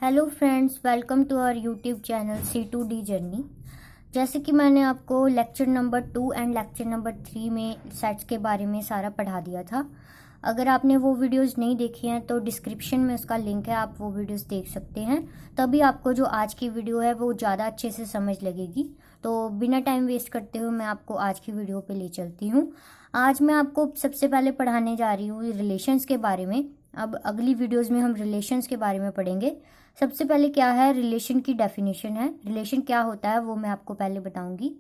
Hello friends, welcome to our YouTube channel C2D journey. जैसे कि मैंने आपको lecture number 2 and lecture number 3 में सेट्स के बारे में सारा पढ़ा दिया था। अगर आपने वो वीडियोस नहीं देखी हैं तो डिस्क्रिप्शन में उसका लिंक है, आप वो वीडियोस देख सकते हैं। तभी आपको जो आज की वीडियो है वो ज़्यादा अच्छे से समझ लगेगी। तो बिना टाइम वेस्ट करते हुए मैं आपको आज की वीडियो पे ले चलती हूँ। आज मैं आपको सबसे पहले पढ़ाने जा रही हूँ रिलेशंस के बारे में। अब अगली वीडियोज़ में हम रिलेशंस के बारे में पढ़ेंगे। सबसे पहले क्या है रिलेशन की डेफिनेशन है। रिलेशन क्या होता है वो मैं आपको पहले बताऊंगी।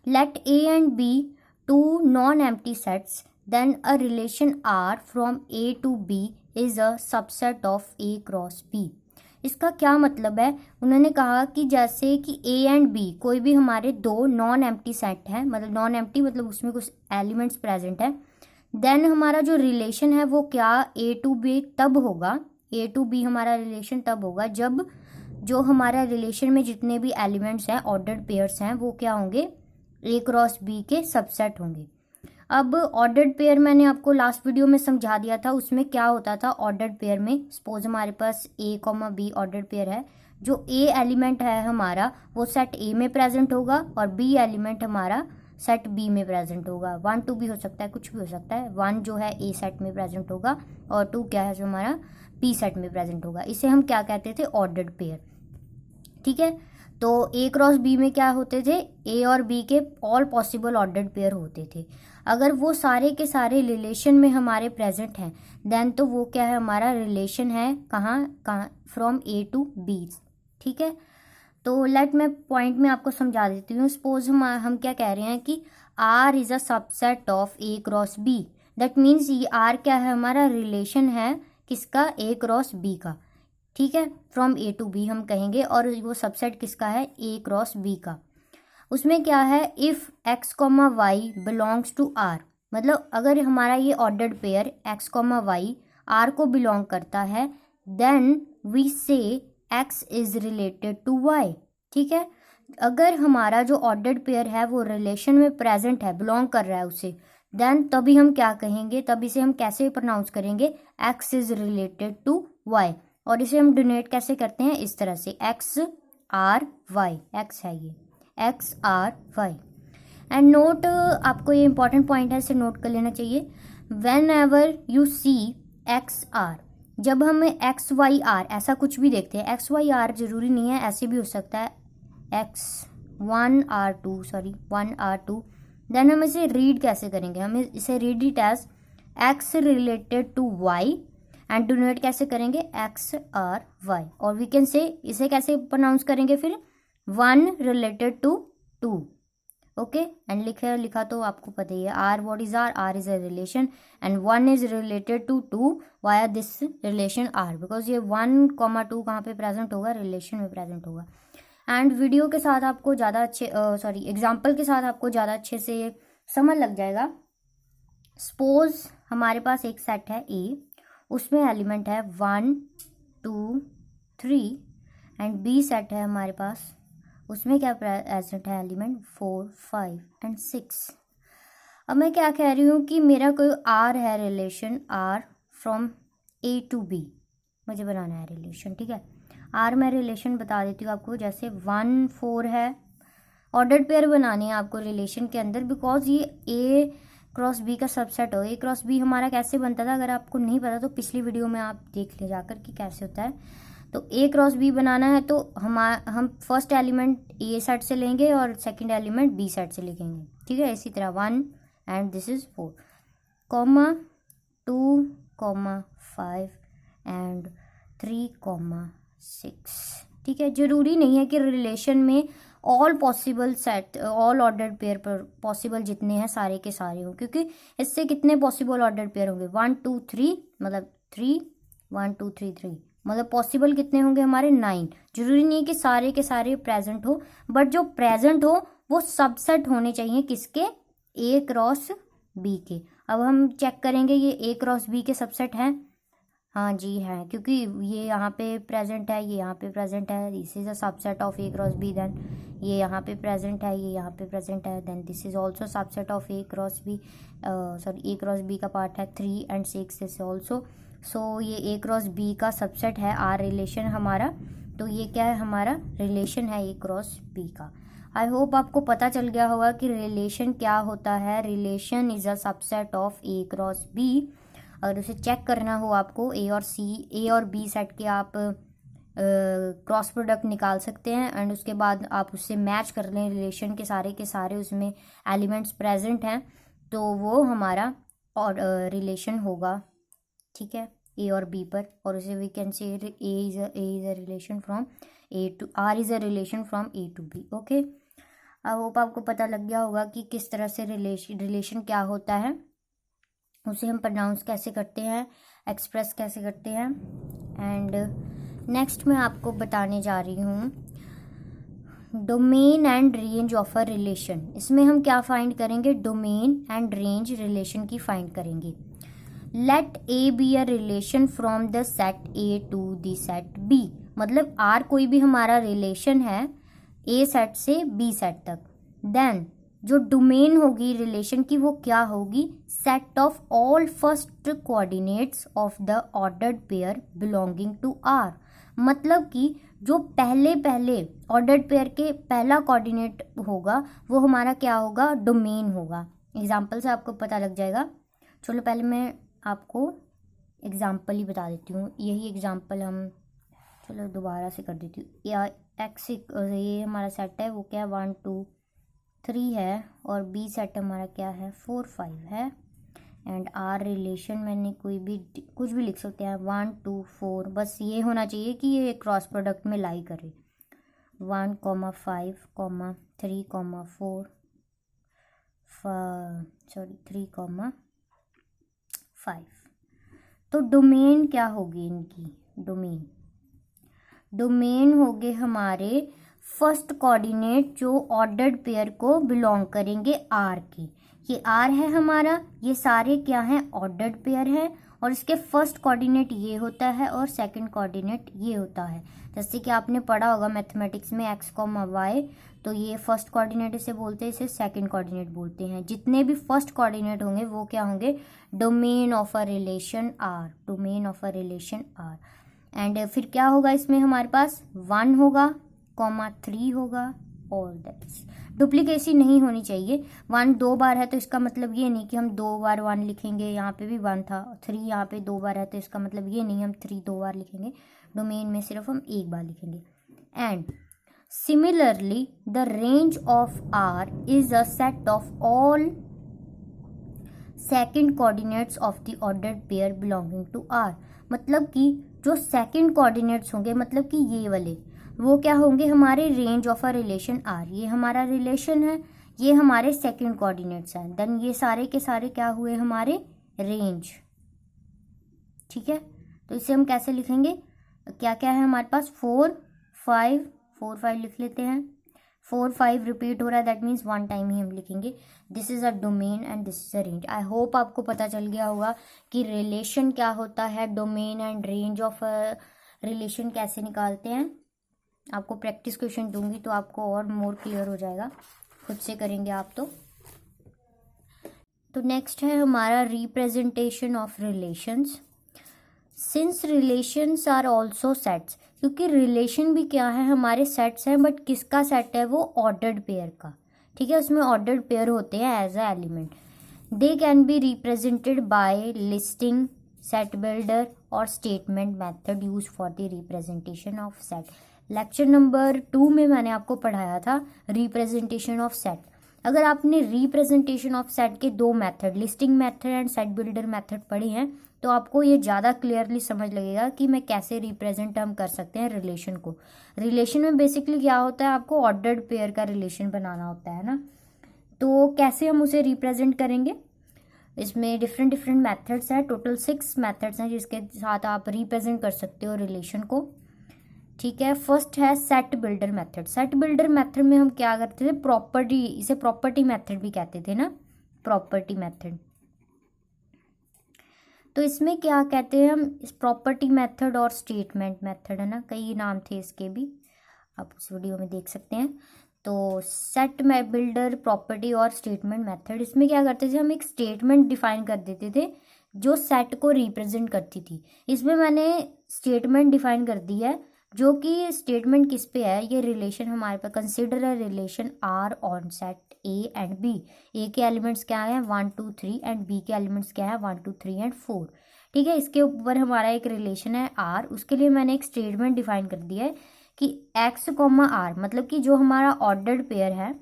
Let A and B two non empty sets, then a relation R from A to B is a subset of A cross B. इसका क्या मतलब है? उन्होंने कहा कि जैसे कि ए एंड बी कोई भी हमारे दो नॉन एम्प्टी सेट है, मतलब नॉन एम्प्टी मतलब उसमें कुछ एलिमेंट्स प्रेजेंट है, देन हमारा जो रिलेशन है वो क्या ए टू बी तब होगा, ए टू बी हमारा रिलेशन तब होगा जब जो हमारा रिलेशन में जितने भी एलिमेंट्स हैं, ऑर्डर्ड पेयर्स हैं, वो क्या होंगे, ए क्रॉस बी के सबसेट होंगे। अब ऑर्डर्ड पेयर मैंने आपको लास्ट वीडियो में समझा दिया था। उसमें क्या होता था ऑर्डर्ड पेयर में, सपोज हमारे पास ए कॉमा बी ऑर्डर्ड पेयर है, जो ए एलिमेंट है हमारा वो सेट ए में प्रेजेंट होगा और बी एलिमेंट हमारा सेट बी में प्रेजेंट होगा। 1 2 भी हो सकता है, कुछ भी हो सकता है। 1 जो है ए सेट में प्रेजेंट होगा और 2 क्या है जो हमारा बी सेट में प्रेजेंट होगा। इसे हम क्या कहते थे, ऑर्डर्ड पेयर। ठीक है, तो ए क्रॉस बी में क्या होते थे, ए और बी के ऑल पॉसिबल ऑर्डर्ड पेयर होते थे। अगर वो सारे के सारे रिलेशन में हमारे प्रेजेंट हैं देन तो वो क्या है, हमारा रिलेशन है कहाँ फ्रॉम ए टू बी। ठीक है, तो लेट मैं पॉइंट में आपको समझा देती हूँ। सपोज हम क्या कह रहे हैं कि R is a subset of A cross B. That means ये आर क्या है, हमारा रिलेशन है किसका, ए क्रॉस बी का। ठीक है, फ्रॉम ए टू बी हम कहेंगे, और वो सबसेट किसका है, ए क्रॉस बी का। उसमें क्या है, if X comma Y belongs to R, मतलब अगर हमारा ये ordered pair X comma Y R को बिलोंग करता है, then we say X is related to Y. ठीक है, अगर हमारा जो ऑर्डर्ड पेयर है वो रिलेशन में प्रेजेंट है, बिलोंग कर रहा है उसे, देन तभी हम क्या कहेंगे, तब इसे हम कैसे प्रोनाउंस करेंगे, X is related to Y. और इसे हम डिनोट कैसे करते हैं, इस तरह से एक्स आर वाई, एक्स है ये X R Y. And note, आपको ये इंपॉर्टेंट पॉइंट है, इसे नोट कर लेना चाहिए। Whenever you see X R, जब हम एक्स वाई आर ऐसा कुछ भी देखते हैं, एक्स वाई आर जरूरी नहीं है, ऐसे भी हो सकता है x 1 R2 sorry 1 R2, then हम इसे रीड कैसे करेंगे, हम इसे read it as X related to Y and denote कैसे करेंगे, एक्स आर वाई। और वी कैन से इसे कैसे प्रोनाउंस करेंगे फिर, 1 रिलेटेड टू 2। ओके, एंड लिखा तो आपको पता ही है, R what is R is a relation and 1 is related to 2 via this relation R, because ये 1 कॉमा 2 कहाँ पे प्रेजेंट होगा, रिलेशन में प्रेजेंट होगा। एंड वीडियो के साथ आपको ज़्यादा अच्छे एग्जाम्पल के साथ आपको ज़्यादा अच्छे से समझ लग जाएगा। सपोज हमारे पास एक सेट है ए, उसमें एलिमेंट है 1 2 3 एंड बी सेट है हमारे पास, उसमें क्या प्रेजेंट है, एलिमेंट 4 5 एंड 6। अब मैं क्या कह रही हूँ कि मेरा कोई आर है, relation R from A to B मुझे बनाना है रिलेशन। ठीक है, आर मैं रिलेशन बता देती हूँ आपको, जैसे 1 4 है, ऑर्डर्ड पेयर बनाने हैं आपको रिलेशन के अंदर, बिकॉज ये ए क्रॉस बी का सबसेट हो। ए क्रॉस बी हमारा कैसे बनता था, अगर आपको नहीं पता तो पिछली वीडियो में आप देख ले जाकर कि कैसे होता है। तो ए क्रॉस बी बनाना है तो हम फर्स्ट एलिमेंट ए सेट से लेंगे और सेकंड एलिमेंट बी सेट से लिखेंगे। ठीक है, इसी तरह 1 and this is 4 comma 2 comma 5 and 3 comma 6। ठीक है, जरूरी नहीं है कि रिलेशन में all possible set, all ordered pair पर पॉसिबल जितने हैं सारे के सारे हो, क्योंकि इससे कितने पॉसिबल ऑर्डर्ड पेयर होंगे, 1 2 3 मतलब 3 1 2 3 3 मतलब पॉसिबल कितने होंगे हमारे, 9। जरूरी नहीं है कि सारे के सारे प्रेजेंट हो, बट जो प्रेजेंट हो वो सबसेट होने चाहिए किसके, ए क्रॉस बी के। अब हम चेक करेंगे ये ए क्रॉस बी के सबसेट हैं, हाँ जी है, क्योंकि ये यहाँ पे प्रेजेंट है, ये यहाँ पे प्रेजेंट है, this is a subset of A cross B. Then ये यहाँ पे प्रेजेंट है, ये यहाँ पे प्रेजेंट है, then this is also subset of A cross B, sorry A cross B का पार्ट है 3 एंड 6 इज ऑल्सो। सो ये ए क्रॉस बी का सबसेट है आर रिलेशन हमारा। तो ये क्या है, हमारा रिलेशन है ए क्रॉस बी का। आई होप आपको पता चल गया होगा कि रिलेशन क्या होता है। Relation is a subset of A cross B. अगर उसे चेक करना हो आपको, ए और बी सेट के आप क्रॉस प्रोडक्ट निकाल सकते हैं एंड उसके बाद आप उससे मैच कर लें रिलेशन के सारे उसमें एलिमेंट्स प्रेजेंट हैं, तो वो हमारा और रिलेशन होगा, ठीक है, ए और बी पर। और उसे we can say A is a relation from A to R is a relation from A to B. Okay, I hope आपको पता लग गया होगा कि किस तरह से रिलेशन क्या होता है, उसे हम प्रोनाउंस कैसे करते हैं, एक्सप्रेस कैसे करते हैं। एंड नेक्स्ट मैं आपको बताने जा रही हूँ domain and range of a relation. इसमें हम क्या फाइंड करेंगे, डोमेन एंड रेंज रिलेशन की फाइंड करेंगे। Let A be a relation from the set A to the set B. मतलब आर कोई भी हमारा रिलेशन है ए सेट से बी सेट तक, देन जो डोमेन होगी रिलेशन की वो क्या होगी, set of all first coordinates of the ordered pair belonging to R. मतलब कि जो पहले ऑर्डर्ड पेयर के पहला कोऑर्डिनेट होगा वो हमारा क्या होगा, डोमेन होगा। एग्जाम्पल से आपको पता लग जाएगा। चलो पहले मैं आपको एग्जाम्पल ही बता देती हूँ। यही एग्जाम्पल हम, चलो दोबारा से कर देती हूँ। या एक्स ये हमारा सेट है, वो क्या है 1 2 3 है, और बी सेट हमारा क्या है 4 5 है। एंड आर रिलेशन मैंने कुछ भी लिख सकते हैं 1 2 4, बस ये होना चाहिए कि ये क्रॉस प्रोडक्ट में लाई करे 1 5 3 4 3 5। तो डोमेन क्या होगी इनकी, डोमेन होंगे हमारे फर्स्ट कोऑर्डिनेट जो ऑर्डर्ड पेयर को बिलोंग करेंगे आर के। ये आर है हमारा, ये सारे क्या हैं, ऑर्डर्ड पेयर है, और इसके फर्स्ट कोऑर्डिनेट ये होता है और सेकंड कोऑर्डिनेट ये होता है। जैसे कि आपने पढ़ा होगा मैथमेटिक्स में एक्स वाई, तो ये फर्स्ट कोऑर्डिनेट इसे बोलते हैं, इसे सेकंड कोऑर्डिनेट बोलते हैं। जितने भी फर्स्ट कोऑर्डिनेट होंगे वो क्या होंगे, domain of a relation R, domain of a relation R. And फिर क्या होगा, इसमें हमारे पास 1 होगा, 3 होगा, ऑल दैट्स। डुप्लीकेसी नहीं होनी चाहिए। 1 2 बार है तो इसका मतलब ये नहीं कि हम 2 बार 1 लिखेंगे, यहाँ पे भी 1 था। 3 यहाँ पे 2 बार है तो इसका मतलब ये नहीं हम 3 2 बार लिखेंगे। डोमेन में सिर्फ हम 1 बार लिखेंगे। And similarly the range of R is a set of all second coordinates of the ordered pair belonging to R. मतलब कि जो सेकंड कोऑर्डिनेट्स होंगे, मतलब कि ये वाले, वो क्या होंगे, हमारे range of a relation R. ये हमारा रिलेशन है, ये हमारे सेकंड कोऑर्डिनेट्स हैं, देन ये सारे के सारे क्या हुए, हमारे रेंज। ठीक है, तो इसे हम कैसे लिखेंगे, क्या क्या है हमारे पास, 4 5 लिख लेते हैं। 4 5 रिपीट हो रहा है, दैट मीन्स 1 टाइम ही हम लिखेंगे। This is a domain and this is a range. I hope आपको पता चल गया होगा कि रिलेशन क्या होता है, domain and range of relation कैसे निकालते हैं। आपको प्रैक्टिस क्वेश्चन दूंगी तो आपको और मोर क्लियर हो जाएगा, खुद से करेंगे आप तो नेक्स्ट है हमारा representation of relations. Since relations are also sets, क्योंकि रिलेशन भी क्या है, हमारे सेट्स हैं, बट किसका सेट है वो, ऑर्डर्ड पेयर का। ठीक है, उसमें ऑर्डर्ड पेयर होते हैं as a element. They can be represented by listing, set builder और statement method use for the representation of set. Lecture number 2 में मैंने आपको पढ़ाया था रिप्रेजेंटेशन ऑफ सेट। अगर आपने रिप्रेजेंटेशन ऑफ सेट के 2 method, listing method and set builder method पढ़े हैं, तो आपको ये ज़्यादा क्लियरली समझ लगेगा कि मैं कैसे रिप्रेजेंट हम कर सकते हैं रिलेशन को। रिलेशन में बेसिकली क्या होता है, आपको ऑर्डर्ड पेयर का रिलेशन बनाना होता है ना, तो कैसे हम उसे रिप्रेजेंट करेंगे। इसमें डिफरेंट मेथड्स हैं, टोटल 6 मेथड्स हैं जिसके साथ आप रिप्रेजेंट कर सकते हो रिलेशन को। ठीक है, फर्स्ट है set builder method. Set builder method में हम क्या करते थे, प्रॉपर्टी, इसे प्रॉपर्टी मेथड भी कहते थे ना, प्रॉपर्टी मेथड। तो इसमें क्या कहते हैं हम, इस प्रॉपर्टी मेथड और स्टेटमेंट मेथड है ना, कई नाम थे इसके भी, आप उस वीडियो में देख सकते हैं। तो सेट में बिल्डर, प्रॉपर्टी और स्टेटमेंट मेथड, इसमें क्या करते थे हम, एक स्टेटमेंट डिफाइन कर देते थे जो सेट को रिप्रेजेंट करती थी। इसमें मैंने स्टेटमेंट डिफाइन कर दी है जो कि स्टेटमेंट किस पे है, ये रिलेशन हमारे पास कंसिडर है relation R on set A and B. A के एलिमेंट्स क्या है 1 2 3 एंड बी के एलिमेंट्स क्या है 1 2 3 एंड 4। ठीक है, इसके ऊपर हमारा एक रिलेशन है आर, उसके लिए मैंने एक स्टेटमेंट डिफाइन कर दिया है कि एक्स कॉमा आर, मतलब कि जो हमारा ऑर्डर्ड पेयर है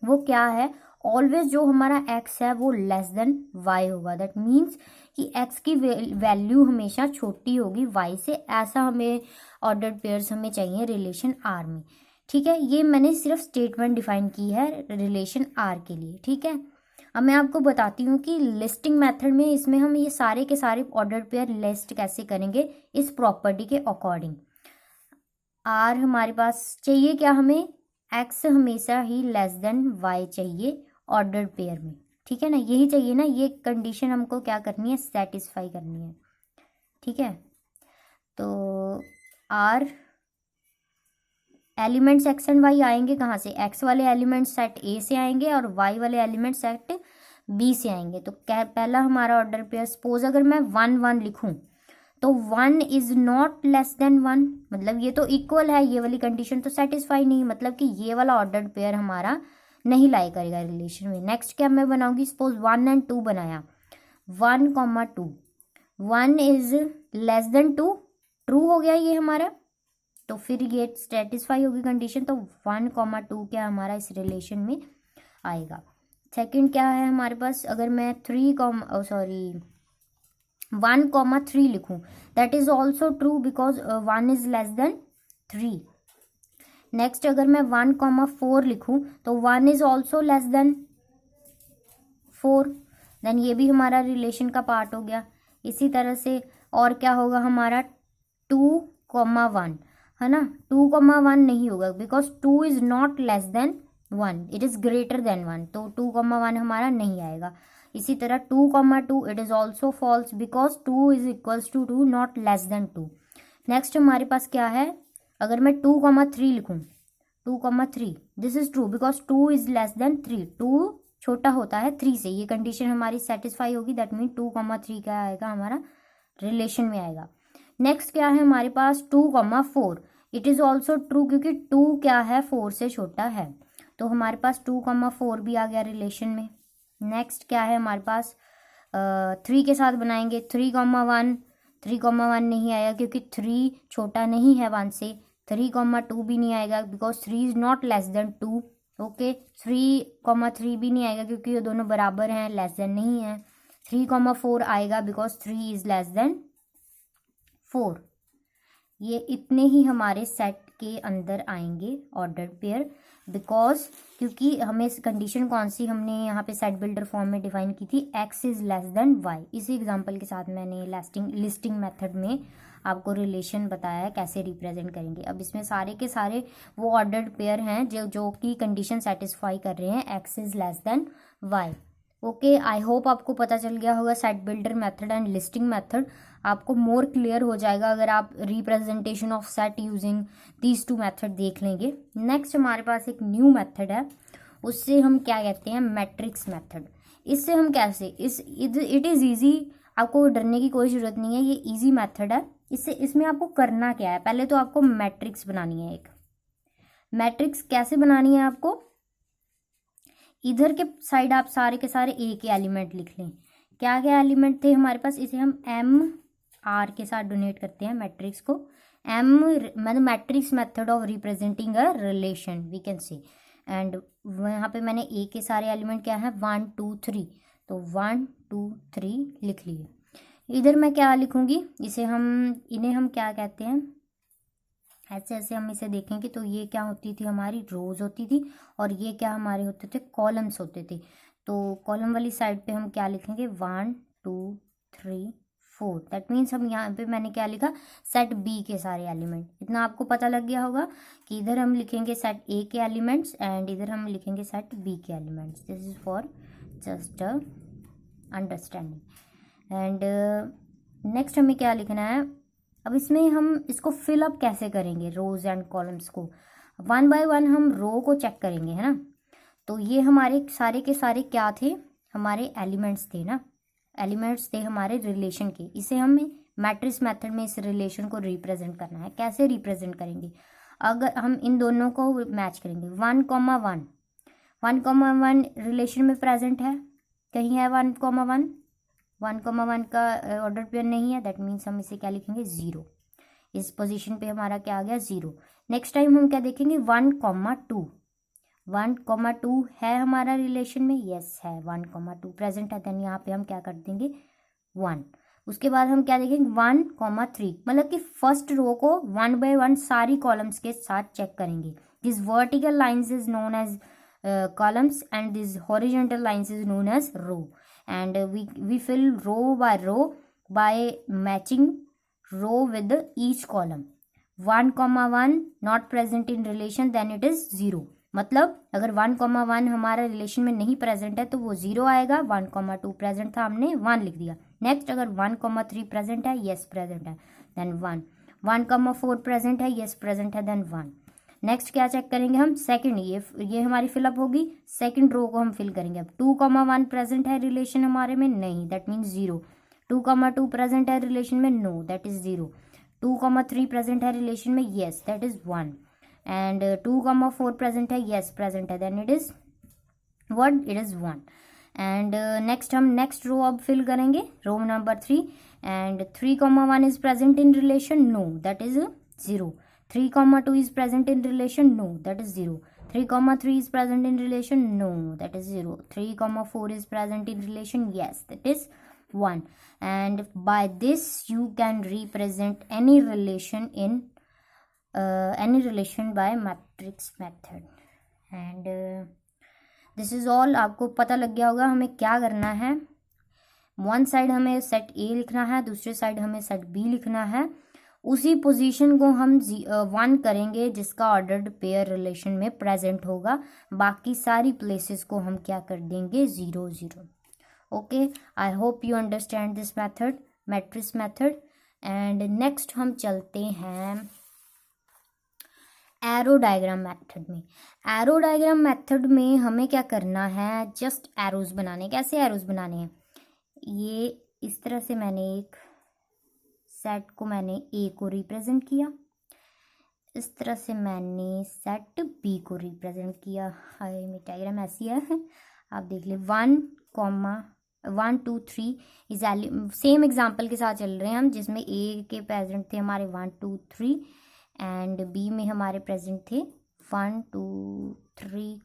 वो क्या है, ऑलवेज जो हमारा x है वो लेस देन y होगा। दैट मीन्स कि x की वैल्यू हमेशा छोटी होगी y से, ऐसा हमें ऑर्डर्ड पेयर्स हमें चाहिए रिलेशन r में। ठीक है, ये मैंने सिर्फ स्टेटमेंट डिफाइन की है रिलेशन r के लिए। ठीक है, अब मैं आपको बताती हूँ कि लिस्टिंग मेथड में इसमें हम ये सारे के सारे ऑर्डर्ड पेयर लिस्ट कैसे करेंगे इस प्रॉपर्टी के अकॉर्डिंग। r हमारे पास चाहिए क्या, हमें x हमेशा ही लेस देन y चाहिए ऑर्डर्ड पेयर में। ठीक है ना, यही चाहिए ना, ये कंडीशन हमको क्या करनी है, सेटिस्फाई करनी है। ठीक है, तो R elements x and y आएंगे कहाँ से, x वाले एलिमेंट्स सेट a से आएंगे और y वाले एलिमेंट्स सेट b से आएंगे। तो क्या पहला हमारा ऑर्डर पेयर, सपोज अगर मैं 1 1 लिखूं तो 1 इज नॉट लेस देन 1, मतलब ये तो इक्वल है, ये वाली कंडीशन तो सेटिस्फाई नहीं, मतलब कि ये वाला ऑर्डर्ड पेयर हमारा नहीं लाई करेगा रिलेशन में। नेक्स्ट क्या मैं बनाऊंगी, सपोज 1 एंड 2 बनाया, 1 comma 2, 1 is less than 2, true हो गया ये हमारा, तो फिर ये सेटिस्फाई होगी कंडीशन, तो 1 कॉमा 2 क्या हमारा इस रिलेशन में आएगा। सेकंड क्या है हमारे पास, अगर मैं 1 कॉमा 3 लिखूं, that is also true because 1 is less than 3। Next अगर मैं 1 कॉमा 4 लिखूं तो 1 is also less than 4, then ये भी हमारा रिलेशन का पार्ट हो गया। इसी तरह से और क्या होगा हमारा 2 कॉमा 1, है ना, 2 कॉमा 1 नहीं होगा because 2 is not less then 1, it is greater than 1, तो 2 कॉमा 1 हमारा नहीं आएगा। इसी तरह 2 comma 2 it is also false because 2 is equals to 2 not less than 2। Next हमारे पास क्या है, अगर मैं 2 कॉमा 3 लिखूं, 2 comma 3 this is true because 2 is less than 3, 2 छोटा होता है 3 से, ये कंडीशन हमारी सेटिस्फाई होगी। दैट मीन 2 कॉमा 3 क्या आएगा हमारा रिलेशन में आएगा। नेक्स्ट क्या है हमारे पास 2 comma 4, it is also true क्योंकि 2 क्या है 4 से छोटा है, तो हमारे पास 2 कॉमा 4 भी आ गया रिलेशन में। नेक्स्ट क्या है हमारे पास 3 के साथ बनाएंगे, 3 कॉमा 1, 3 कॉमा 1 नहीं आया क्योंकि 3 छोटा नहीं है 1 से, 3 कॉमा 2 भी नहीं आएगा because 3 is not less than 2। Okay, 3 comma 3 भी नहीं आएगा क्योंकि ये दोनों बराबर हैं, लेस देन नहीं है। 3 कॉमा 4 आएगा बिकॉज 3 इज लेस देन 4। ये इतने ही हमारे सेट के अंदर आएंगे ऑर्डर पेयर, बिकॉज क्योंकि हमें कंडीशन कौन सी हमने यहाँ पे सेट बिल्डर फॉर्म में डिफाइन की थी, x is less then y। इसी एग्जांपल के साथ मैंने लिस्टिंग मेथड में आपको रिलेशन बताया है कैसे रिप्रेजेंट करेंगे। अब इसमें सारे के सारे वो ऑर्डर्ड पेयर हैं जो कि कंडीशन सेटिस्फाई कर रहे हैं x is less then y। Okay, I hope आपको पता चल गया होगा set builder method and listing method, आपको मोर क्लियर हो जाएगा अगर आप representation of set using these 2 method देख लेंगे। नेक्स्ट हमारे पास एक न्यू मेथड है, उससे हम क्या कहते हैं मैट्रिक्स मेथड। इससे हम कैसे इट इज़ ईजी, आपको डरने की कोई ज़रूरत नहीं है, ये ईजी मेथड है। इसमें आपको करना क्या है, पहले तो आपको मैट्रिक्स बनानी है। एक मैट्रिक्स कैसे बनानी है आपको, इधर के साइड आप सारे के सारे ए के एलिमेंट लिख लें। क्या क्या एलिमेंट थे हमारे पास, इसे हम एम आर के साथ डोनेट करते हैं मैट्रिक्स को। एम मतलब matrix method of representing a relation we can see, and यहाँ पे मैंने ए के सारे एलिमेंट क्या है 1 2 3, तो 1 2 3 लिख लिए। इधर मैं क्या लिखूंगी, इन्हें हम क्या कहते हैं, ऐसे ऐसे हम इसे देखेंगे तो ये क्या होती थी हमारी रोज होती थी, और ये क्या हमारे होते थे कॉलम्स होते थे। तो कॉलम वाली साइड पे हम क्या लिखेंगे 1 2 3 4, दैट मीन्स हम यहाँ पे मैंने क्या लिखा सेट बी के सारे एलिमेंट। इतना आपको पता लग गया होगा कि इधर हम लिखेंगे सेट ए के एलिमेंट्स एंड इधर हम लिखेंगे सेट बी के elements. This is for just understanding. And next हमें क्या लिखना है, अब इसमें हम इसको फिलअप कैसे करेंगे रोज एंड कॉलम्स को, 1 बाय 1 हम रो को चेक करेंगे, है ना। तो ये हमारे सारे के सारे क्या थे, हमारे एलिमेंट्स थे ना, एलिमेंट्स थे हमारे रिलेशन के, इसे हमें मैट्रिक्स मेथड में इस रिलेशन को रिप्रेजेंट करना है। कैसे रिप्रेजेंट करेंगे? अगर हम इन दोनों को मैच करेंगे, 1,1 1,1 रिलेशन में प्रेजेंट है, कहीं है 1,1 1,1 का ऑर्डर पेयर नहीं है, दैट मीन्स हम इसे क्या लिखेंगे? 0। इस पोजीशन पे हमारा क्या आ गया? 0। नेक्स्ट टाइम हम क्या देखेंगे? 1,2 1,2 है हमारा रिलेशन में, यस है 1,2 प्रेजेंट है, देन यहाँ पे हम क्या कर देंगे? 1। उसके बाद हम क्या देखेंगे? 1,3, मतलब कि फर्स्ट रो को 1 by 1 सारी कॉलम्स के साथ चेक करेंगे। This vertical lines is known as columns and these horizontal lines is known as row, and we fill row by matching row with each column. 1,1 not present in relation, then it is 0. मतलब अगर 1,1 हमारा relation में नहीं present है तो वो 0 आएगा। 1,2 present था, हमने 1 लिख दिया। नेक्स्ट अगर 1,3 प्रेजेंट है, यस प्रेजेंट है, देन 1। 1,4 प्रेजेंट है, यस प्रेजेंट है, देन 1। नेक्स्ट क्या चेक करेंगे हम? सेकंड, ये हमारी फिलअप होगी, सेकंड रो को हम फिल करेंगे। अब 2,1 प्रेजेंट है रिलेशन हमारे में, नहीं, दैट मीन्स 0। 2,2 प्रेजेंट है रिलेशन में, नो, दैट इज 0। 2,3 प्रेजेंट है रिलेशन में, yes, that is 1। And 2,4 present है, यस प्रेजेंट है, then it is what? It is 1। And next हम नेक्स्ट रो अब फिल करेंगे, row number 3, and 3,1 is present in relation, no, that is 0। 3,2 is present in relation, no, that is 0. 3,3 is present in relation, no, that is 0. 3,4 is present in relation, yes, that is 1. And by this you can represent any relation in any relation by matrix method. And this is all. आपको पता लग गया होगा हमें क्या करना है। One side हमें सेट A लिखना है, दूसरे साइड हमें सेट B लिखना है। उसी पोजीशन को हम 1 करेंगे जिसका ऑर्डर्ड पेयर रिलेशन में प्रेजेंट होगा, बाकी सारी प्लेसेस को हम क्या कर देंगे? 0 0। Okay, I hope you understand this method, matrix method. And next हम चलते हैं एरो डायग्राम मेथड में। एरो डायग्राम मेथड में हमें क्या करना है? जस्ट एरोज बनाने। कैसे एरोज बनाने हैं? ये इस तरह से मैंने एक सेट को मैंने ए को रिप्रेजेंट किया, इस तरह से मैंने सेट बी को रिप्रेजेंट किया। हाय, मेरी डायग्राम ऐसी है, आप देख ले। 1, 2, 3 इज सेम एग्जांपल के साथ चल रहे हैं हम, जिसमें ए के प्रेजेंट थे हमारे 1, 2, 3 एंड बी में हमारे प्रेजेंट थे 1, 2, 3,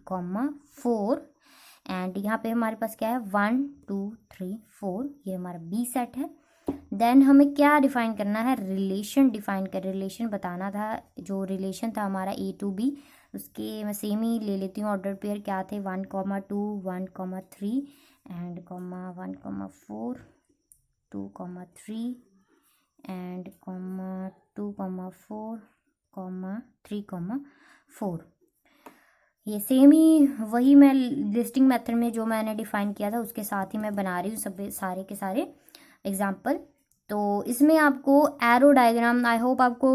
4 एंड यहाँ पे हमारे पास क्या है? 1, 2, 3, 4, ये हमारा बी सेट है। देन हमें क्या डिफाइन करना है? रिलेशन डिफाइन कर, रिलेशन बताना था। जो रिलेशन था हमारा A to B, उसके मैं सेम ही ले लेती हूँ ऑर्डर पेयर। क्या थे? 1,2, 1,3 एंड 1,4, 2,3 एंड 2,4, 3,4। ये सेम ही वही मैं लिस्टिंग मेथड में जो मैंने डिफाइन किया था उसके साथ ही मैं बना रही हूँ सब सारे के सारे एग्जाम्पल। तो इसमें आपको एरो डायग्राम, आई होप आपको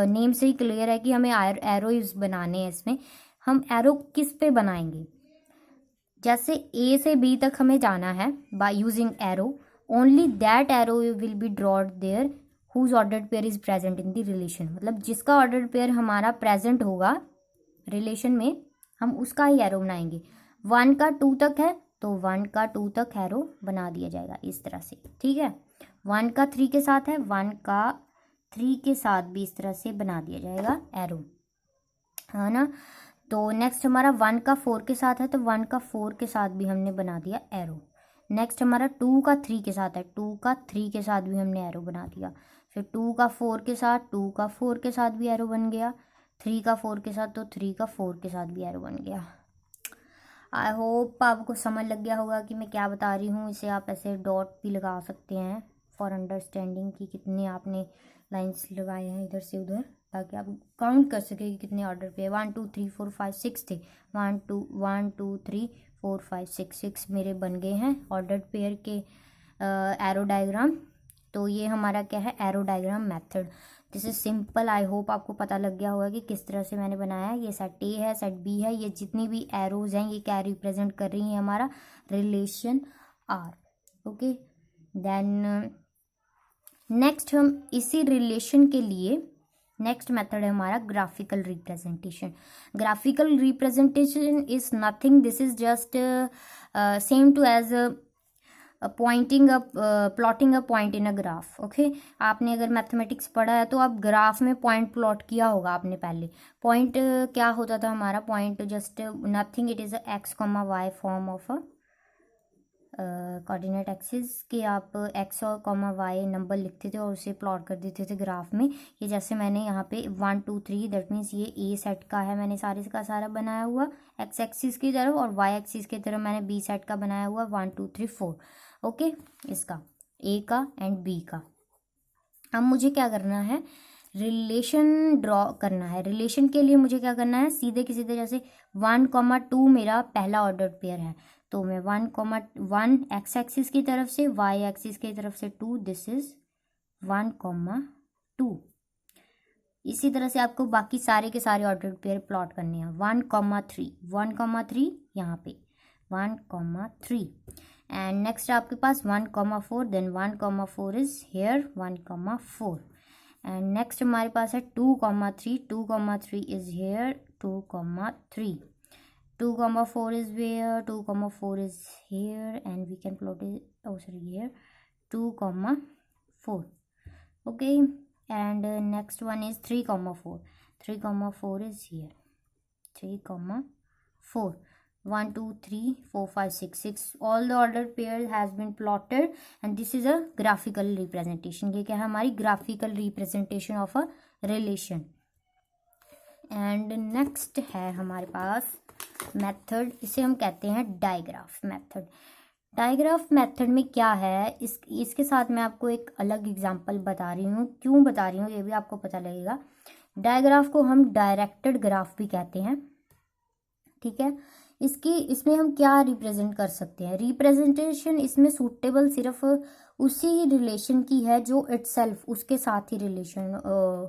नेम से ही क्लियर है कि हमें एरोज बनाने हैं। इसमें हम एरो किस पे बनाएंगे? जैसे A से B तक हमें जाना है by using arrow, only that arrow will be drawn there whose ordered pair is present in the relation. मतलब जिसका ऑर्डर्ड पेयर हमारा प्रेजेंट होगा रिलेशन में, हम उसका ही एरो बनाएंगे। 1 का 2 तक है तो 1 का 2 तक एरो बना दिया जाएगा इस तरह से, ठीक है। 1 का 3 के साथ है, 1 का 3 के साथ भी इस तरह से बना दिया जाएगा एरो, है ना। तो नेक्स्ट हमारा 1 का 4 के साथ है तो 1 का 4 के साथ भी हमने बना दिया एरो। नेक्स्ट हमारा 2 का 3 के साथ है, 2 का 3 के साथ भी हमने एरो बना दिया। फिर 2 का 4 के साथ, 2 का 4 के साथ भी एरो बन गया। 3 का 4 के साथ तो 3 का 4 के साथ भी एरो बन गया। आई होप आपको समझ लग गया होगा कि मैं क्या बता रही हूँ। इसे आप ऐसे डॉट भी लगा सकते हैं फॉर अंडरस्टैंडिंग कि कितने आपने लाइंस लगाए हैं इधर से उधर, ताकि आप काउंट कर सके कि कितने ऑर्डर पे। 1, 2, 3, 4, 5, 6 थे। 1, 2, 3, 4, 5, 6 मेरे बन गए हैं ऑर्डर पेयर के एरो डायग्राम। तो ये हमारा क्या है? Arrow diagram method. This is simple. I hope आपको पता लग गया होगा कि किस तरह से मैंने बनाया है। ये सेट ए है, सेट बी है, ये जितनी भी एरोज हैं ये क्या रिप्रेजेंट कर रही हैं? हमारा relation R. Okay. Then next हम इसी रिलेशन के लिए नेक्स्ट मेथड है हमारा graphical representation. Graphical representation is nothing, this is just same to as plotting a point in a graph. Okay, आपने अगर मैथमेटिक्स पढ़ा है तो आप ग्राफ में पॉइंट प्लॉट किया होगा आपने पहले। पॉइंट क्या होता था हमारा? Point just nothing, it is x comma y form of a coordinate axis के आप एक्स और कॉमा वाई नंबर लिखते थे और उसे प्लॉट कर देते थे ग्राफ में। ये जैसे मैंने यहाँ पे 1 2 3, दैट मीन्स ये ए सेट का है, मैंने सारे का सारा बनाया हुआ एक्स एक्सिस की तरफ, और वाई एक्सिस की तरफ मैंने बी सेट का बनाया हुआ 1 2 3 4। ओके, इसका ए का एंड बी का। अब मुझे क्या करना है? रिलेशन ड्रॉ करना है। रिलेशन के लिए मुझे क्या करना है? सीधे की सीधे, जैसे 1, 2 मेरा पहला ऑर्डर पेयर है, तो मैं 1, 1 एक्स एक्सिस की तरफ से, वाई एक्सिस की तरफ से 2, दिस इज 1, 2। इसी तरह से आपको बाकी सारे के सारे ऑर्डर पेयर प्लॉट करने हैं। 1, 3 1, 3 यहाँ पे 1, 3 एंड नेक्स्ट आपके पास 1, 4, then 1, 4 is here 1, 4 and next हमारे पास है 2, 3 2, 3 is here 2, 3 2, 4 is where 2, 4 is here and we can plot it, oh sorry, here 2, 4. Okay, and next one is 3, 4 3, 4 is here 3, 4 1, 2, 3, 4, 5, 6 6 all the ordered pairs has been plotted and this is a graphical representation। ये क्या है? हमारी graphical representation of a relation। And next है हमारे पास method, इसे हम कहते हैं डायग्राफ मेथड। डायग्राफ मेथड में क्या है, इसके साथ मैं आपको एक अलग एग्जांपल बता रही हूँ। क्यों बता रही हूँ ये भी आपको पता लगेगा। डायग्राफ को हम डायरेक्टेड ग्राफ भी कहते हैं, ठीक है। इसमें हम क्या रिप्रेजेंट कर सकते हैं? रिप्रेजेंटेशन इसमें सूटेबल सिर्फ उसी रिलेशन की है जो इटसेल्फ उसके साथ ही रिलेशन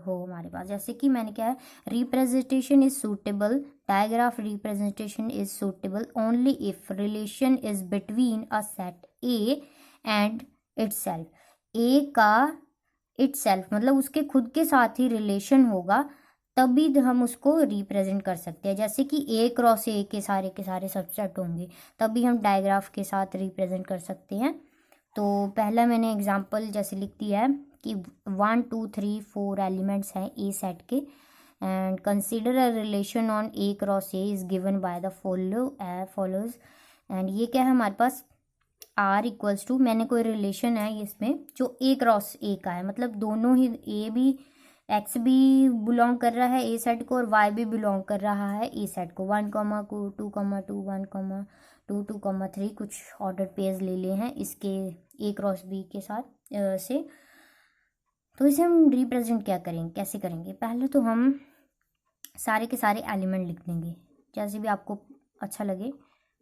हो हमारे पास। जैसे कि मैंने क्या है, representation is suitable, digraph representation is suitable only if relation is between a set A and itself. A का इटसेल्फ मतलब उसके खुद के साथ ही रिलेशन होगा, तभी हम उसको रिप्रेजेंट कर सकते हैं। जैसे कि ए क्रॉस ए के सारे सबसेट होंगे, तभी हम डायग्राफ के साथ रिप्रेजेंट कर सकते हैं। तो पहला मैंने एग्जांपल जैसे लिख दिया है कि 1 2 3 4 एलिमेंट्स हैं ए सेट के and consider a relation on A cross A is given by the follows. And ये क्या है हमारे पास? आर इक्वल्स टू, मैंने कोई रिलेशन है इसमें जो ए क्रॉस ए का है, मतलब दोनों ही ए भी एक्स भी बिलोंग कर रहा है ए सेट को और वाई भी बिलोंग कर रहा है ए सेट को। 1, 2, 2 1, 2, 2, 3 कुछ ऑर्डर पेयर्स ले लिए हैं इसके ए क्रॉस बी के साथ से। तो इसे हम रिप्रेजेंट क्या करेंगे, कैसे करेंगे? पहले तो हम सारे के सारे एलिमेंट लिख देंगे, जैसे भी आपको अच्छा लगे।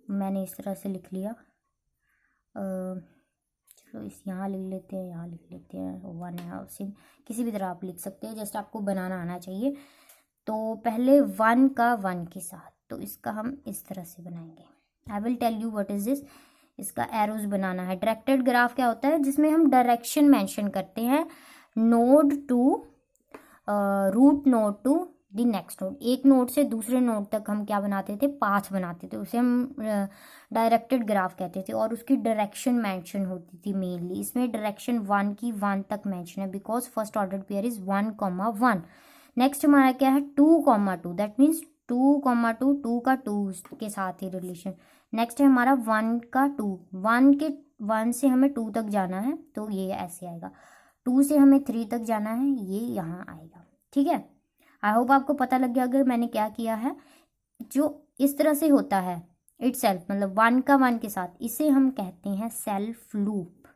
मैंने इस तरह से लिख लिया, चलो इस यहाँ लिख लेते हैं, यहाँ लिख लेते हैं 1 है, सिम किसी भी तरह आप लिख सकते हैं, जस्ट आपको बनाना आना चाहिए। तो पहले 1 का 1 के साथ, तो इसका हम इस तरह से बनाएंगे। I will tell you what is this. इसका एरोज बनाना है। डायरेक्टेड ग्राफ क्या होता है? जिसमें हम डायरेक्शन मेंशन करते हैं, node to root node to the next node. एक नोड से दूसरे नोड तक हम क्या बनाते थे? पाथ बनाते थे, उसे हम डायरेक्टेड ग्राफ कहते थे और उसकी डायरेक्शन मेंशन होती थी मेनली। इसमें डायरेक्शन 1 की 1 तक मेंशन है because first order pair is 1, 1। Next हमारा क्या है? 2, 2, दैट मीन्स 2, 2 का 2 के साथ ही रिलेशन। नेक्स्ट है हमारा 1 का 2, 1 से हमें 2 तक जाना है तो ये ऐसे आएगा। 2 से हमें 3 तक जाना है, ये यहाँ आएगा, ठीक है। आई होप आपको पता लग गया अगर मैंने क्या किया है। जो इस तरह से होता है इटसेल्फ, मतलब 1 का 1 के साथ, इसे हम कहते हैं सेल्फ लूप,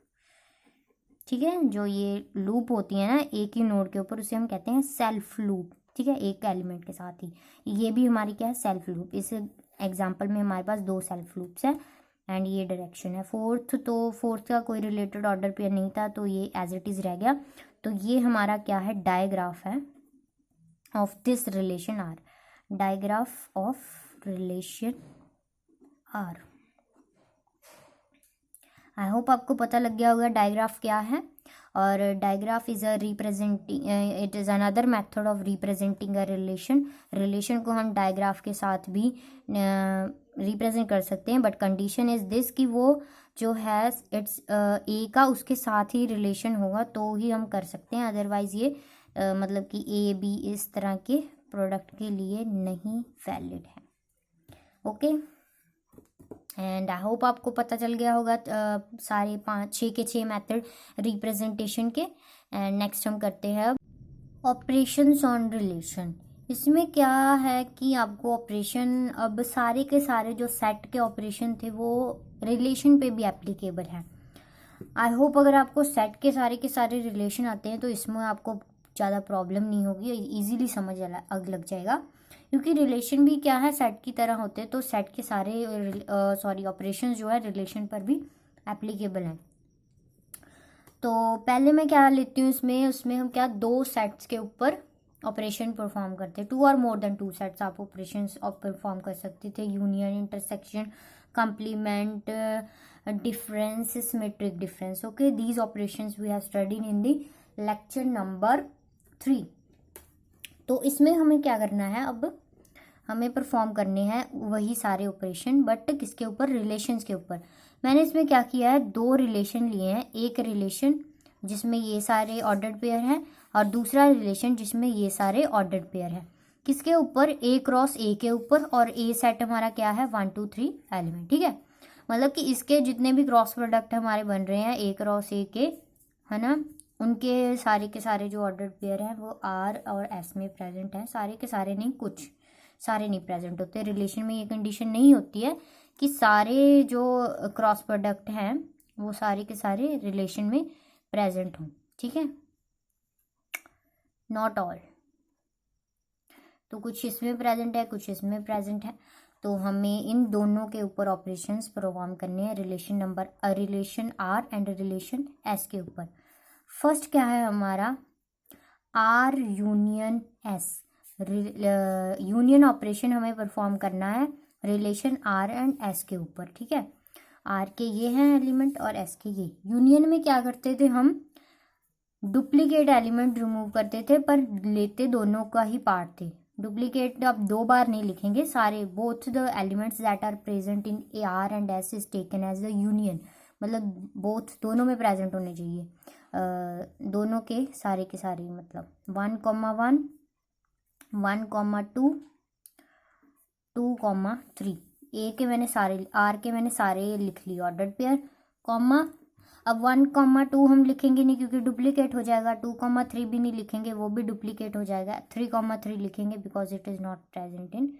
ठीक है। जो ये लूप होती है ना एक ही नोड के ऊपर, उसे हम कहते हैं सेल्फ लूप, ठीक है, एक एलिमेंट के साथ ही। ये भी हमारी क्या है? Self loop. इस एग्जाम्पल में हमारे पास 2 सेल्फ लूप्स हैं एंड ये डायरेक्शन है। फोर्थ का कोई रिलेटेड ऑर्डर पेयर नहीं था तो ये एज इट इज़ रह गया। तो ये हमारा क्या है? डायग्राफ है of this relation R. Digraph of relation R. I hope आपको पता लग गया होगा डायग्राफ क्या है। और digraph is a representing, it is another method of representing a relation को हम डायग्राफ के साथ भी रिप्रेजेंट कर सकते हैं, बट कंडीशन इज़ दिस कि वो जो है इट्स ए का उसके साथ ही रिलेशन होगा तो ही हम कर सकते हैं, अदरवाइज़ ये मतलब कि ए बी इस तरह के प्रोडक्ट के लिए नहीं वैलिड है। ओके, एंड आई होप आपको पता चल गया होगा सारे 5-6 के 6 मेथड रिप्रेजेंटेशन के। एंड नेक्स्ट हम करते हैं अब ऑपरेशंस ऑन रिलेशन। इसमें क्या है कि आपको ऑपरेशन, अब सारे के सारे जो सेट के ऑपरेशन थे वो रिलेशन पे भी एप्लीकेबल है। आई होप अगर आपको सेट के सारे रिलेशन आते हैं तो इसमें आपको ज़्यादा प्रॉब्लम नहीं होगी, इजीली समझ लग जाएगा, क्योंकि रिलेशन भी क्या है सेट की तरह होते हैं, तो सेट के सारे ऑपरेशन जो है रिलेशन पर भी एप्लीकेबल हैं। तो पहले मैं क्या लेती हूँ उसमें हम क्या 2 सेट्स के ऊपर ऑपरेशन परफॉर्म करते हैं। 2 और मोर देन 2 सेट्स आप ऑपरेशन परफॉर्म कर सकते थे, union, intersection, complement, difference, symmetric difference. Okay, these operations we have studied in the lecture number 3। तो इसमें हमें क्या करना है, अब हमें परफॉर्म करने हैं वही सारे ऑपरेशन, बट किसके ऊपर, रिलेशंस के ऊपर। मैंने इसमें क्या किया है, 2 रिलेशन लिए हैं, एक रिलेशन जिसमें ये सारे ऑर्डर्ड पेयर हैं और दूसरा रिलेशन जिसमें ये सारे ऑर्डर्ड पेयर हैं। किसके ऊपर, ए क्रॉस ए के ऊपर, और ए सेट हमारा क्या है 1 2 3 एलिमेंट। ठीक है, मतलब कि इसके जितने भी क्रॉस प्रोडक्ट हमारे बन रहे हैं ए क्रॉस ए के, है ना, उनके सारे के सारे जो ऑर्डर्ड पेयर हैं वो आर और एस में प्रेजेंट हैं। सारे के सारे नहीं, कुछ सारे नहीं प्रेजेंट होते। रिलेशन में ये कंडीशन नहीं होती है कि सारे जो क्रॉस प्रोडक्ट हैं वो सारे के सारे रिलेशन में प्रेजेंट हों। ठीक है, नॉट ऑल, तो कुछ इसमें प्रेजेंट है, कुछ इसमें प्रेजेंट है। तो हमें इन दोनों के ऊपर ऑपरेशंस परफॉर्म करने हैं, relation R and relation S के ऊपर। फर्स्ट क्या है हमारा, R union S. Union operation हमें परफॉर्म करना है रिलेशन आर एंड एस के ऊपर। ठीक है, आर के ये हैं एलिमेंट और एस के ये। यूनियन में क्या करते थे, हम डुप्लीकेट एलिमेंट रिमूव करते थे, पर लेते दोनों का ही पार्ट थे। डुप्लीकेट आप 2 बार नहीं लिखेंगे, सारे both the elements that are present in a R and S is taken as the union, मतलब बोथ दोनों में प्रेजेंट होने चाहिए, दोनों के सारे मतलब 1, 1, 1, 2, 2, 3। ए के मैंने सारे, आर के मैंने सारे लिख लिए ऑर्डर्ड पेयर, कॉमा। अब 1, 2 हम लिखेंगे नहीं क्योंकि डुप्लीकेट हो जाएगा। 2, 3 भी नहीं लिखेंगे, वो भी डुप्लीकेट हो जाएगा। 3, 3 लिखेंगे because it is not present in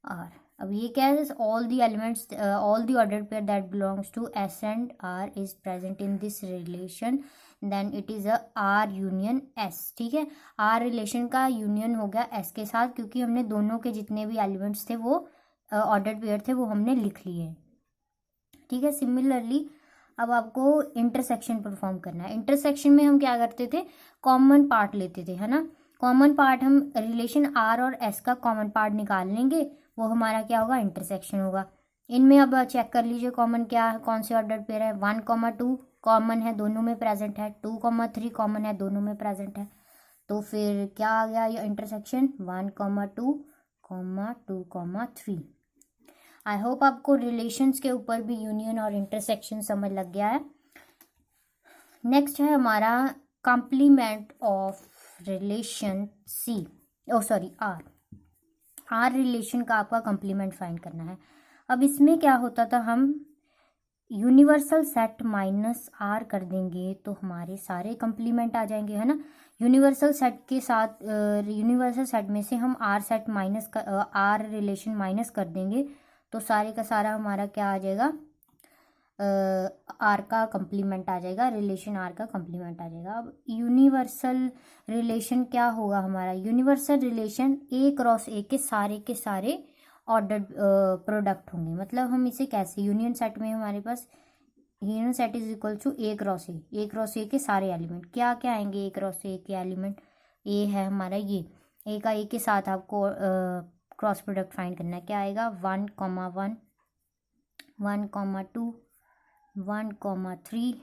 R. अब ये क्या है, all the elements, all the ordered pair that belongs to S and R is present in this relation, then it is a R union S. ठीक है, R relation का union हो गया S के साथ, क्योंकि हमने दोनों के जितने भी एलिमेंट्स थे वो ऑर्डर्ड पेयर थे वो हमने लिख लिए। ठीक है, सिमिलरली अब आपको इंटरसेक्शन परफॉर्म करना है। इंटरसेक्शन में हम क्या करते थे, कॉमन पार्ट लेते थे, है ना। कॉमन पार्ट हम रिलेशन आर और एस का कॉमन पार्ट निकाल लेंगे, वो हमारा क्या होगा, इंटरसेक्शन होगा। इनमें अब चेक कर लीजिए कॉमन क्या है, कौन से ऑर्डर पेयर है। 1, 2 कॉमन है, दोनों में प्रेजेंट है। 2, 3 कॉमन है, दोनों में प्रेजेंट है। तो फिर क्या आ गया ये इंटरसेक्शन, 1, 2, 2, 3। आई होप आपको रिलेशंस के ऊपर भी यूनियन और इंटरसेक्शन समझ लग गया है। नेक्स्ट है हमारा complement of relation C, R. R relation का आपका कॉम्प्लीमेंट फाइंड करना है। अब इसमें क्या होता था, हम यूनिवर्सल सेट माइनस आर कर देंगे तो हमारे सारे कॉम्प्लीमेंट आ जाएंगे, है ना। यूनिवर्सल सेट के साथ यूनिवर्सल सेट में से हम R set minus R relation minus कर देंगे तो सारे का सारा हमारा क्या आ जाएगा, आर का कॉम्प्लीमेंट आ जाएगा, रिलेशन आर का कॉम्प्लीमेंट आ जाएगा। अब यूनिवर्सल रिलेशन क्या होगा हमारा, universal relation A cross A के सारे ऑर्डर्ड प्रोडक्ट होंगे। मतलब हम इसे कैसे, यूनियन सेट में हमारे पास union set is equal to A cross A के सारे एलिमेंट क्या क्या आएंगे, ए क्रॉस ए के एलिमेंट, ए है हमारा ये, ए का ए के साथ आपको क्रॉस प्रोडक्ट फाइंड करना है। क्या आएगा, 1, 1, 1, 2, 1, 3,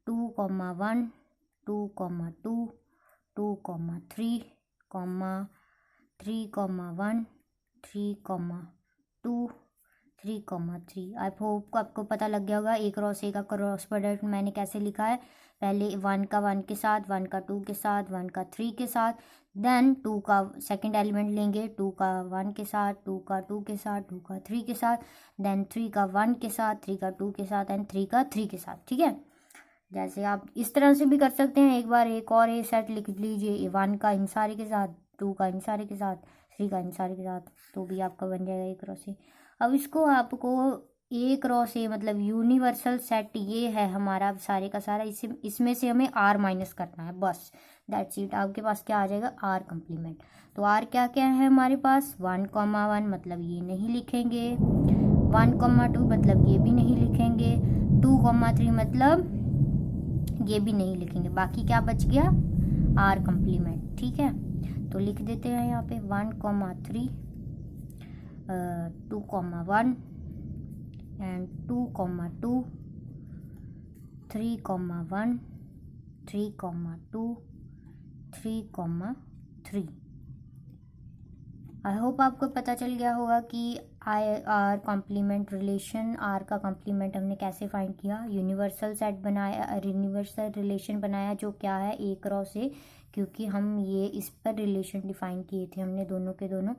2, 1, 2, 2, 2, 3, 3, 1, 3, 2, 3, 3। आई होप को आपको पता लग गया होगा एक रॉ से का क्रॉस प्रोडक्ट मैंने कैसे लिखा है। पहले 1 का 1 के साथ, 1 का 2 के साथ, 1 का 3 के साथ, देन 2 का सेकंड एलिमेंट लेंगे, 2 का 1 के साथ, 2 का 2 के साथ, 2 का 3 के साथ, देन 3 का 1 के साथ, 3 का 2 के साथ एंड 3 का 3 के साथ। ठीक है, जैसे आप इस तरह से भी कर सकते हैं। एक बार एक और ए सेट लिख लीजिए, 1 का इन सारे के साथ, 2 का इन सारे के साथ, 3 का इन सारे के साथ, तो भी आपका बन जाएगा एक रॉ से। अब इसको आपको एक रॉ से मतलब यूनिवर्सल सेट ये है हमारा सारे का सारा, इसमें से हमें आर माइनस करना है, बस दैट्स इट। आपके पास क्या आ जाएगा, आर कम्प्लीमेंट। तो आर क्या क्या है हमारे पास, 1, 1 मतलब ये नहीं लिखेंगे, 1, 2 मतलब ये भी नहीं लिखेंगे, 2, 3 मतलब ये भी नहीं लिखेंगे। बाकी क्या बच गया, आर कम्प्लीमेंट। ठीक है, तो लिख देते हैं यहाँ पे 1, 3, 2, 1 एंड 2, 2, 3, 1, 3, 2, 3, 3। आई होप आपको पता चल गया होगा कि आर कॉम्प्लीमेंट रिलेशन, आर का कॉम्प्लीमेंट हमने कैसे फाइंड किया। यूनिवर्सल सेट बनाया, यूनिवर्सल रिलेशन बनाया जो क्या है, एक रॉ से, क्योंकि हम ये इस पर रिलेशन डिफाइन किए थे हमने दोनों के दोनों।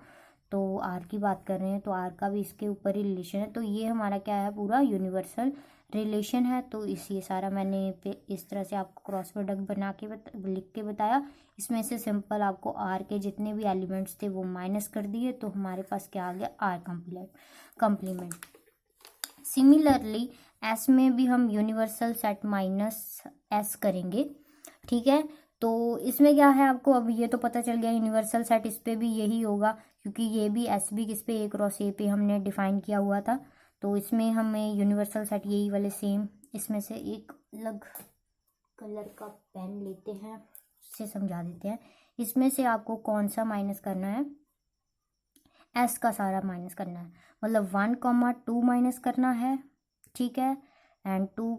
तो आर की बात कर रहे हैं तो आर का भी इसके ऊपर ही रिलेशन है। तो ये हमारा क्या है, पूरा यूनिवर्सल रिलेशन है। तो ये सारा मैंने इस तरह से आपको क्रॉस प्रोडक्ट बना के लिख के बताया। इसमें से सिंपल आपको आर के जितने भी एलिमेंट्स थे वो माइनस कर दिए, तो हमारे पास क्या आ गया, आर कम्प्लीमेंट। सिमिलरली एस में भी हम यूनिवर्सल सेट माइनस एस करेंगे। ठीक है, तो इसमें क्या है आपको अब ये तो पता चल गया यूनिवर्सल सेट, इस पे भी यही होगा क्योंकि ये भी एस भी किस पे, एक रॉस ए पे हमने डिफाइन किया हुआ था। तो इसमें हमें यूनिवर्सल सेट यही वाले सेम, इसमें से एक अलग कलर का पेन लेते हैं, उससे समझा देते हैं। इसमें से आपको कौन सा माइनस करना है, एस का सारा माइनस करना है, मतलब 1, 2 माइनस करना है। ठीक है, एंड 2,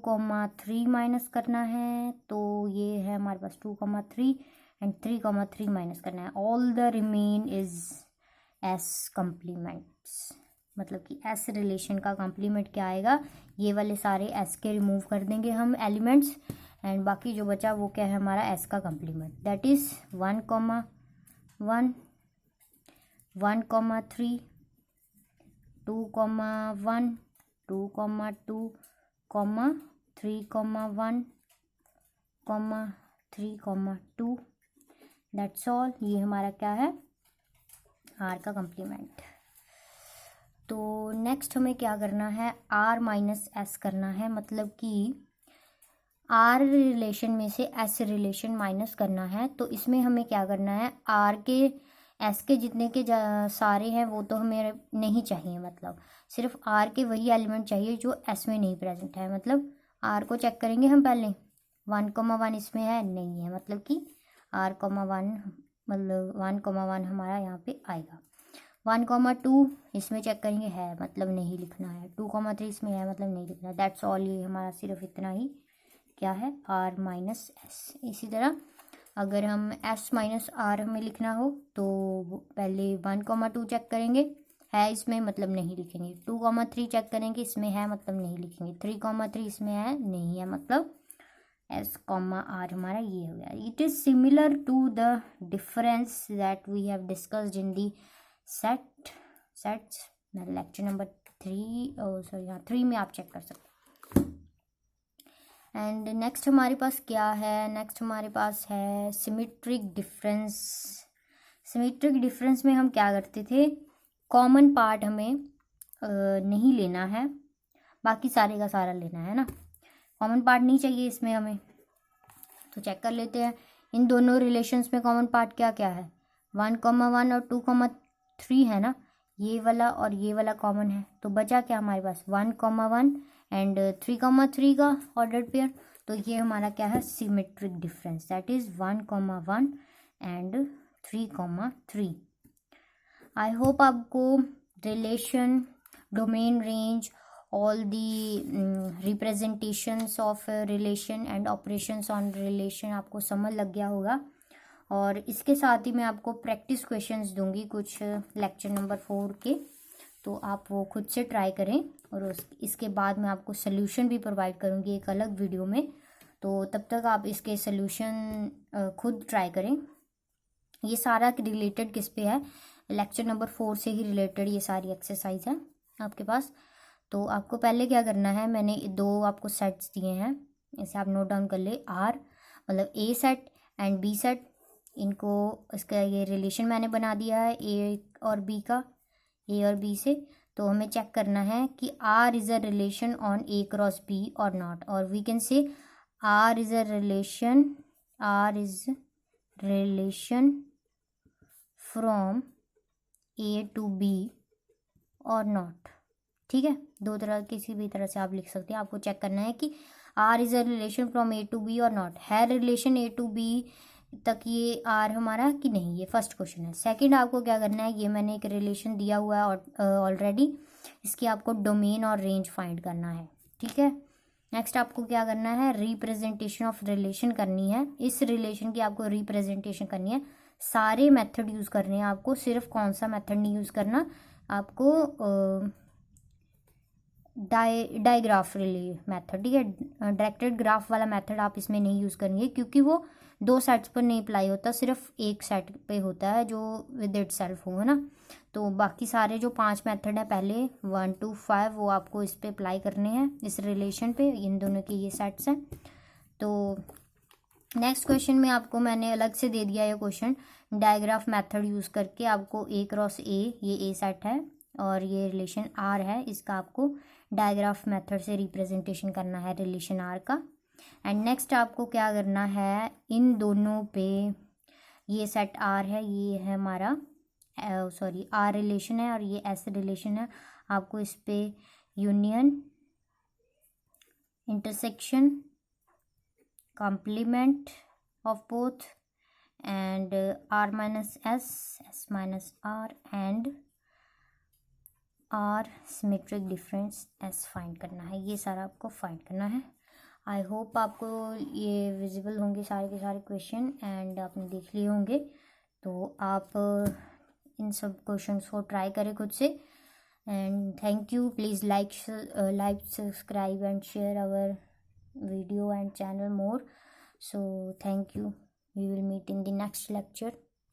3 माइनस करना है। तो ये है हमारे पास 2, 3 एंड 3, 3 माइनस करना है। All the remain is S complements, मतलब कि एस रिलेशन का कम्प्लीमेंट क्या आएगा, ये वाले सारे एस के रिमूव कर देंगे हम एलिमेंट्स, एंड बाकी जो बचा वो क्या है हमारा एस का complement, that is 1, 1, 1, 3, 2, 1, 2, 2, 3, 1, 3, 2। That's all, ये हमारा क्या है, आर का कम्प्लीमेंट। तो नेक्स्ट हमें क्या करना है, आर माइनस एस करना है, मतलब कि आर रिलेशन में से एस रिलेशन माइनस करना है। तो इसमें हमें क्या करना है, आर के एस के जितने के सारे हैं वो तो हमें नहीं चाहिए, मतलब सिर्फ आर के वही एलिमेंट चाहिए जो एस में नहीं प्रेजेंट है। मतलब आर को चेक करेंगे हम पहले, 1, 1 इसमें है, नहीं है, मतलब कि आर 1 मतलब 1, 1 हमारा यहाँ पे आएगा। 1, 2 इसमें चेक करेंगे, है, मतलब नहीं लिखना है। 2, 3 इसमें है, मतलब नहीं लिखना है। दैट्स ऑल, ये हमारा सिर्फ इतना ही क्या है, आर माइनस एस। इसी तरह अगर हम एस माइनस आर हमें लिखना हो तो पहले 1, 2 चेक करेंगे, है इसमें, मतलब नहीं लिखेंगे। 2, 3 चेक करेंगे, इसमें है, मतलब नहीं लिखेंगे। 3, 3 इसमें है, नहीं है, मतलब एस कॉमा आर हमारा ये हो गया। It is similar to the difference that we have discussed in the sets lecture number 3 में आप चेक कर सकते हैं। एंड नेक्स्ट हमारे पास क्या है, नेक्स्ट हमारे पास है सिमेट्रिक डिफरेंस। सिमेट्रिक डिफरेंस में हम क्या करते थे, कॉमन पार्ट हमें नहीं लेना है, बाकी सारे का सारा लेना है ना। कॉमन पार्ट नहीं चाहिए इसमें हमें, तो चेक कर लेते हैं इन दोनों रिलेशंस में कॉमन पार्ट क्या क्या है। 1, 1 और 2, 3 है ना, ये वाला और ये वाला कॉमन है, तो बचा क्या हमारे पास 1, 1 एंड 3, 3 का ऑर्डर्ड पेयर। तो ये हमारा क्या है, symmetric difference, that is 1, 1 and 3, 3। I hope आपको relation, domain, range all the representations of relation and operations on relation आपको समझ लग गया होगा। और इसके साथ ही मैं आपको प्रैक्टिस क्वेश्चंस दूंगी कुछ लेक्चर नंबर 4 के, तो आप वो खुद से ट्राई करें। और इसके बाद मैं आपको सोल्यूशन भी प्रोवाइड करूंगी एक अलग वीडियो में, तो तब तक आप इसके सोल्यूशन खुद ट्राई करें। ये सारा रिलेटेड किस पे है, लेक्चर नंबर 4 से ही रिलेटेड ये सारी एक्सरसाइज है आपके पास। तो आपको पहले क्या करना है, मैंने 2 आपको सेट्स दिए हैं, इसे आप नोट डाउन कर ले। आर मतलब ए सेट एंड बी सेट, इनको इसका ये रिलेशन मैंने बना दिया है ए और बी का, ए और बी से। तो हमें चेक करना है कि R is a relation on A cross B or not, और we can say R is a relation, R is relation from A to B or not. ठीक है, 2 तरह, किसी भी तरह से आप लिख सकते हैं। आपको चेक करना है कि R is a relation from A to B or not, है रिलेशन ए टू बी तक ये आर हमारा कि नहीं, ये फर्स्ट क्वेश्चन है। सेकंड आपको क्या करना है, ये मैंने एक रिलेशन दिया हुआ है ऑलरेडी, इसकी आपको डोमेन और रेंज फाइंड करना है। ठीक है, नेक्स्ट आपको क्या करना है, रिप्रेजेंटेशन ऑफ रिलेशन करनी है। इस रिलेशन की आपको रिप्रेजेंटेशन करनी है, सारे मेथड यूज़ करने हैं आपको, सिर्फ कौन सा मेथड नहीं यूज़ करना आपको, डायग्राफ रिले मेथड। ठीक है, डायरेक्टेड ग्राफ वाला मेथड आप इसमें नहीं यूज़ करेंगे, क्योंकि वो 2 सेट्स पर नहीं अप्लाई होता, सिर्फ एक सेट पे होता है जो विद इट सेल्फ होगा ना। तो बाकी सारे जो 5 मेथड है पहले 1 to 5 वो आपको इस पे अप्लाई करने हैं, इस रिलेशन पे, इन दोनों के ये सेट्स हैं। तो नेक्स्ट क्वेश्चन में आपको मैंने अलग से दे दिया ये क्वेश्चन, डायग्राफ मेथड यूज़ करके आपको ए क्रॉस ए, ये ए सेट है और ये रिलेशन आर है, इसका आपको डायग्राफ मेथड से रिप्रेजेंटेशन करना है रिलेशन आर का। एंड नेक्स्ट आपको क्या करना है, इन दोनों पे, ये सेट आर है, ये है हमारा सॉरी आर रिलेशन है और ये एस रिलेशन है, आपको इस पे union, intersection, complement of both and r minus s, s minus r and r symmetric difference s find करना है। ये सारा आपको फाइंड करना है। आई होप आपको ये विजिबल होंगे सारे के सारे क्वेश्चन एंड आपने देख लिए होंगे। तो आप इन सब क्वेश्चंस को ट्राई करें खुद से। And thank you, please like subscribe and share our video and channel more. So thank you, we will meet in the next lecture.